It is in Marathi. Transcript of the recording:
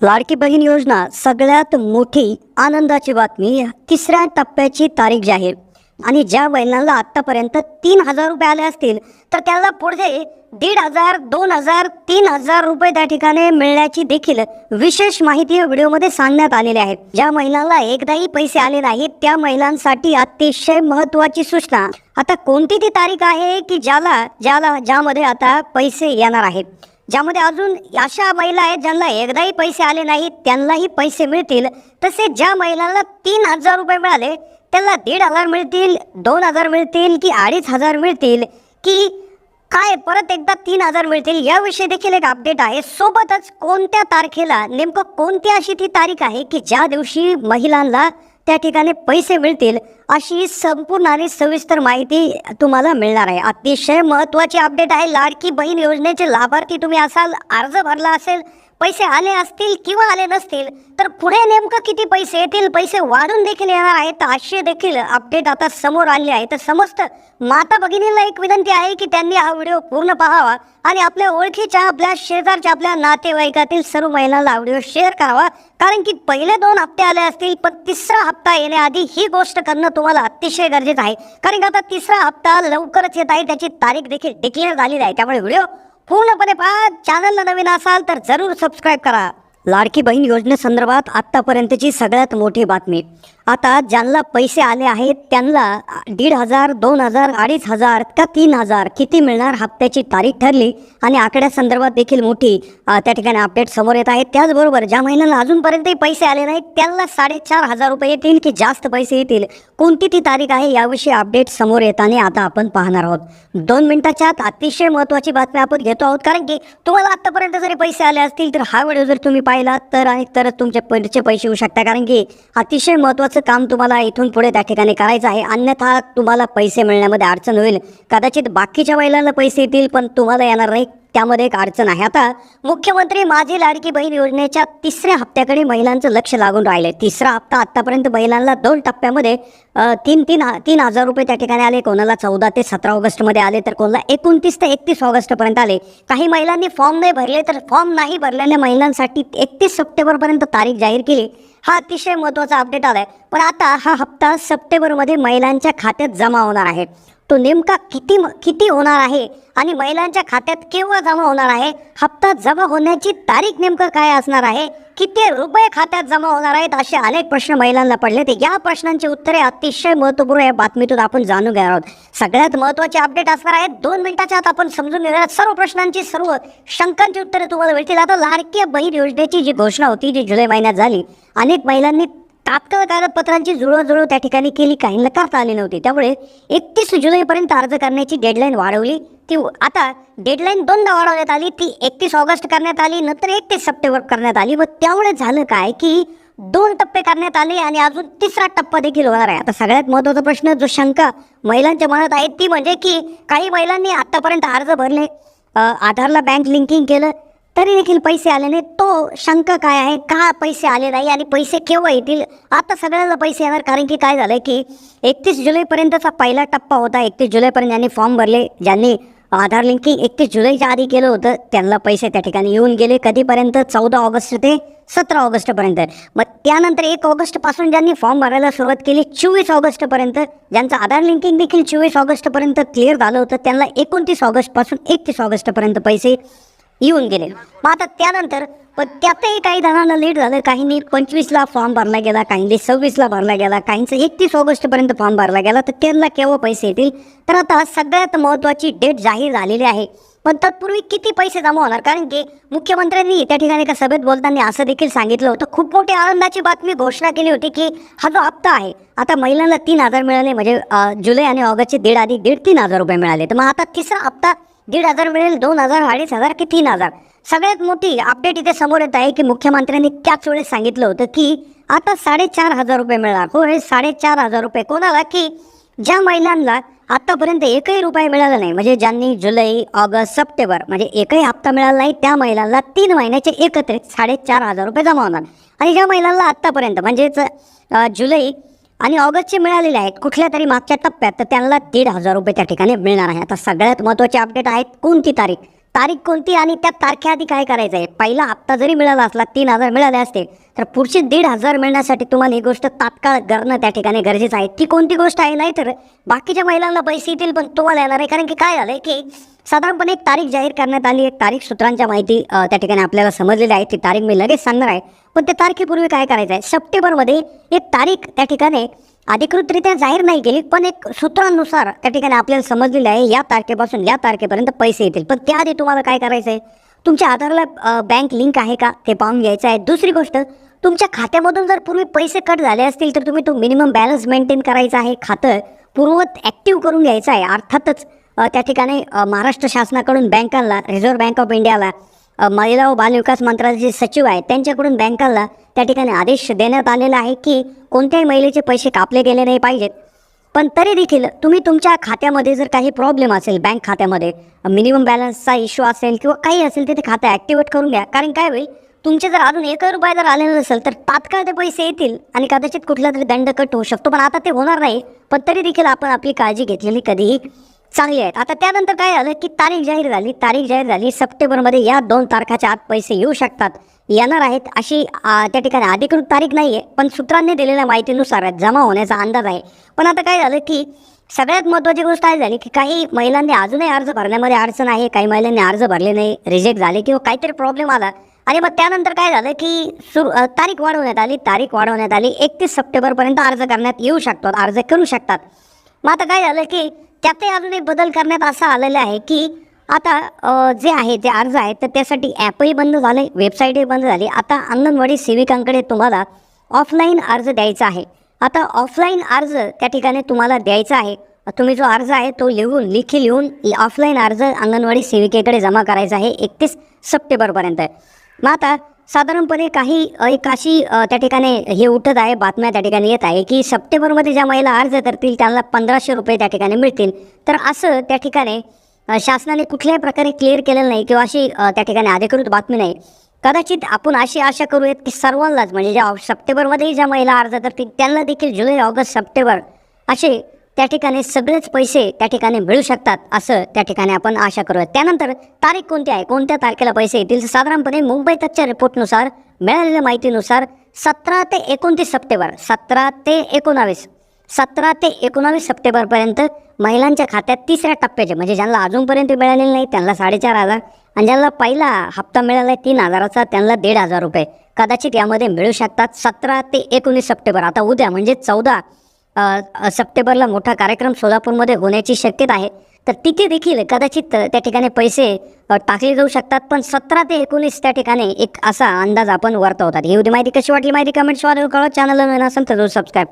लाडकी बहीण योजना सगळ्यात मोठी आनंदाची बातमी. तिसऱ्या टप्प्याची तारीख जाहीर. आणि ज्या महिलांना आत्तापर्यंत 3,000 रुपये आले असतील तर त्याला पुढे 1,500, 2,000, 3,000 रुपये त्या ठिकाणी मिळण्याची देखील विशेष माहिती या व्हिडिओमध्ये सांगण्यात आलेली आहे. ज्या महिलांना एकदाही पैसे आले नाहीत त्या महिलांसाठी अतिशय महत्त्वाची सूचना. आता कोणती ती तारीख आहे की ज्यामध्ये आता पैसे येणार आहेत, ज्यामध्ये अजून अशा महिला आहेत ज्यांना एकदाही पैसे आले नाहीत त्यांनाही पैसे मिळतील. तसेच ज्या महिलांना 3,000 रुपये मिळाले त्यांना 1,500 मिळतील, 2,000 मिळतील की 2,500 मिळतील की काय परत एकदा 3,000 मिळतील याविषयी देखील एक अपडेट आहे. सोबतच कोणत्या तारखेला, नेमकं कोणती अशी ती तारीख आहे की ज्या दिवशी महिलांना त्या ठिकाणी पैसे मिळतील अशी संपूर्ण आणि सविस्तर माहिती तुम्हाला मिळणार आहे. अतिशय महत्त्वाची अपडेट आहे. लाडकी बहीण योजनेचे लाभार्थी तुम्ही असाल, अर्ज भरला असेल, पैसे आले असतील किंवा आले नसतील तर पुढे नेमकं किती पैसे येतील, पैसे वाढून देखील येणार आहेत असे देखील अपडेट आता समोर आले आहे. तर समस्त माता भगिनींना एक विनंती आहे की त्यांनी हा व्हिडिओ पूर्ण पाहावा आणि आपल्या ओळखीच्या, आपल्या शेजारच्या, आपल्या नातेवाईकातील सर्व महिलांना हा व्हिडिओ शेअर करावा. कारण की पहिले 2 हप्ते आले असतील पण तिसरा हप्ता येण्याआधी ही गोष्ट करणं तुम्हाला अतिशय गरजेचं आहे. कारण की आता तिसरा हप्ता लवकरच येत आहे, त्याची तारीख देखील डिक्लेअर झालेली आहे. त्यामुळे व्हिडिओ पूर्णपणे पहा. चॅनलला नवीन असाल तर जरूर सबस्क्राईब करा. लाडकी बहीण योजनेसंदर्भात आत्तापर्यंतची सगळ्यात मोठी बातमी. आता ज्यांना पैसे आले आहेत त्यांना 1,500, 2,000, 2,500 का 3,000 किती मिळणार हप्त्याची तारीख ठरली आणि आकड्यासंदर्भात देखील मोठी त्या ठिकाणी अपडेट समोर येत आहेत. त्याचबरोबर ज्या महिलांना अजूनपर्यंतही पैसे आले नाहीत त्यांना 4,500 रुपये येतील की जास्त पैसे येतील, कोणती ती तारीख आहे याविषयी अपडेट समोर येताना आता आपण पाहणार आहोत. 2 मिनिटाच्या आत अतिशय महत्त्वाची बातमी आपण घेतो आहोत. कारण की तुम्हाला आत्तापर्यंत जरी पैसे आले असतील तर हा व्हिडिओ जर तुम्ही पाहिला तरच तुमचे पुढचे पैसे येऊ शकतात. कारण की अतिशय महत्त्वाचं काम तुम्हाला इथून पुढे त्या ठिकाणी करायचं आहे, अन्यथा तुम्हाला पैसे मिळण्यामध्ये अडचण होईल. कदाचित बाकीच्या महिलांना पैसे येतील पण तुम्हाला येणार नाही, त्यामध्ये एक अडचण आहे. आता मुख्यमंत्री माझी लाडकी बहीण योजनेच्या तिसऱ्या हप्त्याकडे महिलांचं लक्ष लागून राहिले. तिसरा हप्ता आत्तापर्यंत महिलांना 2 टप्प्यामध्ये 3,000 रुपये त्या ठिकाणी आले. कोणाला 14 ते 17 ऑगस्टमध्ये आले तर कोणाला 29 ते 31 ऑगस्टपर्यंत आले. काही महिलांनी फॉर्म नाही भरले तर फॉर्म नाही भरलेल्या महिलांसाठी 31 सप्टेंबरपर्यंत तारीख जाहीर केली. हा अतिशय महत्त्वाचा अपडेट आला आहे. पण आता हा हप्ता सप्टेंबरमध्ये महिलांच्या खात्यात जमा होणार आहे. तो नेमका किती होणार आहे आणि महिलांच्या खात्यात केव्हा जमा होणार आहे, हप्ता जमा होण्याची तारीख नेमकं काय असणार आहे, किती रुपये खात्यात जमा होणार आहेत, असे अनेक प्रश्न महिलांना पडले. ते या प्रश्नांची उत्तरे अतिशय महत्त्वपूर्ण या बातमीतून आपण जाणून घेणार आहोत. सगळ्यात महत्त्वाचे अपडेट असणार आहेत. 2 मिनिटाच्या आत आपण समजून घेणार सर्व प्रश्नांची, सर्व शंकांची उत्तरे तुम्हाला मिळतील. आता लाडकी बहीण योजनेची जी घोषणा होती जी जुलै महिन्यात झाली, अनेक महिलांनी तात्काळ कागदपत्रांची जुळवाजुळव त्या ठिकाणी केली, काहींना करता आली नव्हती. त्यामुळे 31 जुलैपर्यंत अर्ज करण्याची डेडलाईन वाढवली. ती आता डेडलाईन 2दा वाढवण्यात आली. ती 31 ऑगस्ट करण्यात आली, नंतर 31 सप्टेंबर करण्यात आली. व त्यामुळे झालं काय की 2 टप्पे करण्यात आले आणि अजून तिसरा टप्पा देखील होणार आहे. आता सगळ्यात महत्त्वाचा प्रश्न, जो शंका महिलांच्या मनात आहे ती म्हणजे की काही महिलांनी आत्तापर्यंत अर्ज भरले, आधारला बँक लिंकिंग केलं तरी देखील पैसे आले नाही. तो शंका काय आहे, का पैसे आले नाही आणि पैसे केव्हा येतील. आता सगळ्यांना पैसे येणार. कारण की काय झालं की 31 जुलैपर्यंतचा पहिला टप्पा होता. 31 जुलैपर्यंत ज्यांनी फॉर्म भरले, ज्यांनी आधार लिंकिंग 31 जुलैच्या आधी केलं होतं त्यांना पैसे त्या ठिकाणी येऊन गेले. कधीपर्यंत 14 ऑगस्ट ते 17 ऑगस्टपर्यंत. मग त्यानंतर 1 ऑगस्टपासून ज्यांनी फॉर्म भरायला सुरुवात केली 24 ऑगस्टपर्यंत, ज्यांचं आधार लिंकिंग देखील 24 ऑगस्टपर्यंत क्लिअर झालं होतं त्यांना 29 ऑगस्टपासून 31 ऑगस्टपर्यंत पैसे येऊन गेले. मग आता त्यानंतर पण त्यातही काही जणांना लेट झालं. काहींनी 25ला फॉर्म भरला गेला, काहींनी 26ला भरला गेला, काहींचं 31 ऑगस्टपर्यंत फॉर्म भरला गेला. तर त्यांना केव्हा पैसे येतील. तर आता सगळ्यात महत्त्वाची डेट जाहीर झालेली आहे. पण तत्पूर्वी किती पैसे जमा होणार, कारण की मुख्यमंत्र्यांनी त्या ठिकाणी एका सभेत बोलताना असं देखील सांगितलं होतं, खूप मोठी आनंदाची बातमी घोषणा केली होती की हा जो हप्ता आहे आता महिलांना 3,000 मिळाले, म्हणजे जुलै आणि ऑगस्टचे 3,000 रुपये मिळाले. तर मग आता तिसरा हप्ता 1,500 मिळेल, 2,000, 2,500 की 3,000. सगळ्यात मोठी अपडेट इथे समोर येत आहे की मुख्यमंत्र्यांनी त्याच वेळेस सांगितलं होतं की आता 4,500 रुपये मिळणार. हो, हे 4,500 रुपये कोणाला, की ज्या महिलांना आत्तापर्यंत एकही रुपये मिळाला नाही, म्हणजे ज्यांनी जुलै, ऑगस्ट, सप्टेंबर म्हणजे एकही हप्ता मिळाला नाही त्या महिलांना 3 महिन्याचे एकत्रित 4,500 रुपये जमा होणार. आणि ज्या महिलांना आत्तापर्यंत म्हणजेच जुलै आणि ऑगस्टचे मिळालेले आहेत कुठल्या तरी मागच्या टप्प्यात, तर त्यांना 1,500 रुपये त्या ठिकाणी मिळणार आहे. आता सगळ्यात महत्त्वाचे अपडेट आहेत. कोणती तारीख, तारीख कोणती आणि त्या तारखेआधी काय करायचं आहे. पहिला हप्ता जरी मिळाला असला 3,000 मिळाले असते तर पुढचे 1,500 मिळण्यासाठी तुम्हाला ही गोष्ट तात्काळ करणं त्या ठिकाणी गरजेचं आहे. ती कोणती गोष्ट आहे, नाही तर बाकीच्या महिलांना पैसे येतील पण तुम्हाला येणार आहे. कारण की काय झालं की साधारणपणे एक तारीख जाहीर करण्यात आली, एक तारीख सूत्रांच्या माहिती त्या ठिकाणी आपल्याला समजलेली आहे. ती तारीख मी लगेच सांगणार आहे. पण त्या तारखेपूर्वी काय करायचं आहे, सप्टेंबरमध्ये एक तारीख त्या ठिकाणी अधिकृतरित्या जाहीर नाही केली पण एक सूत्रांनुसार त्या ठिकाणी आपल्याला समजलेलं आहे या तारखेपासून या तारखेपर्यंत पैसे येतील. पण त्याआधी तुम्हाला काय करायचं आहे, तुमच्या आधारला बँक लिंक आहे का ते पाहून घ्यायचं आहे. दुसरी गोष्ट, तुमच्या खात्यामधून जर पूर्वी पैसे कट झाले असतील तर तुम्ही तो मिनिमम बॅलन्स मेंटेन करायचा आहे. खातं पूर्ववत ॲक्टिव्ह करून घ्यायचं आहे. अर्थातच त्या ठिकाणी महाराष्ट्र शासनाकडून बँकांना, रिझर्व्ह बँक ऑफ इंडियाला, महिला व बालविकास मंत्रालयाचे सचिव आहेत त्यांच्याकडून बँकांना त्या ठिकाणी आदेश देण्यात आलेला आहे की कोणत्याही महिलेचे पैसे कापले गेले नाही पाहिजेत. पण तरी देखील तुम्ही तुमच्या खात्यामध्ये जर काही प्रॉब्लेम असेल, बँक खात्यामध्ये मिनिमम बॅलन्सचा इश्यू असेल किंवा काही असेल तर ते खातं ॲक्टिवेट करून घ्या. कारण काय होईल, तुमचे जर अजून 1 रुपया जर आलेला नसेल तर तात्काळ ते पैसे येतील आणि कदाचित कुठला तरी दंड कट होऊ शकतो. पण आता ते होणार नाही. पण तरी देखील आपण आपली काळजी घेतलेली कधीही चांगली आहेत. आता त्यानंतर काय झालं की तारीख जाहीर झाली सप्टेंबरमध्ये या 2 तारखाच्या आत पैसे येऊ शकतात, येणार आहेत अशी त्या ठिकाणी अधिकृत तारीख नाही आहे पण सूत्रांनी दिलेल्या माहितीनुसार जमा होण्याचा अंदाज आहे. पण आता काय झालं की सगळ्यात महत्त्वाची गोष्ट काय झाली की काही महिलांनी अजूनही अर्ज भरण्यामध्ये अडचण आहे, काही महिलांनी अर्ज भरले नाही, रिजेक्ट झाले किंवा काहीतरी प्रॉब्लेम आला आणि मग त्यानंतर काय झालं की तारीख वाढवण्यात आली 31 सप्टेंबरपर्यंत अर्ज करण्यात येऊ शकतात, अर्ज करू शकतात. मग आता काय झालं की त्यातही अजून एक बदल करण्यात असा आलेला आहे की आता जे अर्ज आहेत तर त्यासाठी ॲपही बंद झाले, वेबसाईटही बंद झाली. आता अंगणवाडी सेविकांकडे तुम्हाला ऑफलाईन अर्ज द्यायचा आहे. आता ऑफलाईन अर्ज त्या ठिकाणी तुम्हाला द्यायचा आहे. तुम्ही जो अर्ज आहे तो लेखी लिहून ऑफलाईन अर्ज अंगणवाडी सेविकेकडे जमा करायचा आहे 31 सप्टेंबरपर्यंत. मग आता साधारणपणे काही एक अशी त्या ठिकाणी हे उठत आहे, बातम्या त्या ठिकाणी येत आहे की सप्टेंबरमध्ये ज्या महिला अर्ज करतील त्यांना 1,500 रुपये त्या ठिकाणी मिळतील. तर असं त्या ठिकाणी शासनाने कुठल्याही प्रकारे क्लिअर केलेलं नाही किंवा अशी त्या ठिकाणी अधिकृत बातमी नाही. कदाचित आपण अशी आशा करूयात की सर्वांनाच म्हणजे ज्या सप्टेंबरमध्येही ज्या महिला अर्ज करतील त्यांना देखील जुलै, ऑगस्ट, सप्टेंबर असे त्या ठिकाणी सगळेच पैसे त्या ठिकाणी मिळू शकतात असं त्या ठिकाणी आपण आशा करूयात. त्यानंतर तारीख कोणती आहे, कोणत्या तारखेला पैसे येतील, साधारणपणे मुंबई तथच्या रिपोर्टनुसार मिळालेल्या माहितीनुसार 17 ते 29 सप्टेंबर 17 ते 19 सप्टेंबरपर्यंत महिलांच्या खात्यात तिसऱ्या टप्प्याचे म्हणजे ज्यांना अजूनपर्यंत मिळालेले नाही त्यांना 4,500 आणि ज्यांना पहिला हप्ता मिळाला आहे 3,000चा त्यांना 1,500 रुपये कदाचित यामध्ये मिळू शकतात. 17 ते 19 सप्टेंबर आता उद्या म्हणजे 14 सप्टेंबरला मोठा कार्यक्रम सोलापूरमध्ये होण्याची शक्यता आहे. तर तिथे देखील कदाचित त्या ठिकाणी पैसे टाकले जाऊ शकतात. पण 17 ते 19 त्या ठिकाणी एक असा अंदाज आपण वर्तवतात. ही होती माहिती. कशी वाटली माहिती कमेंट्सवर कळवा. चॅनलला नवीन असेल तर सबस्क्राईब करा.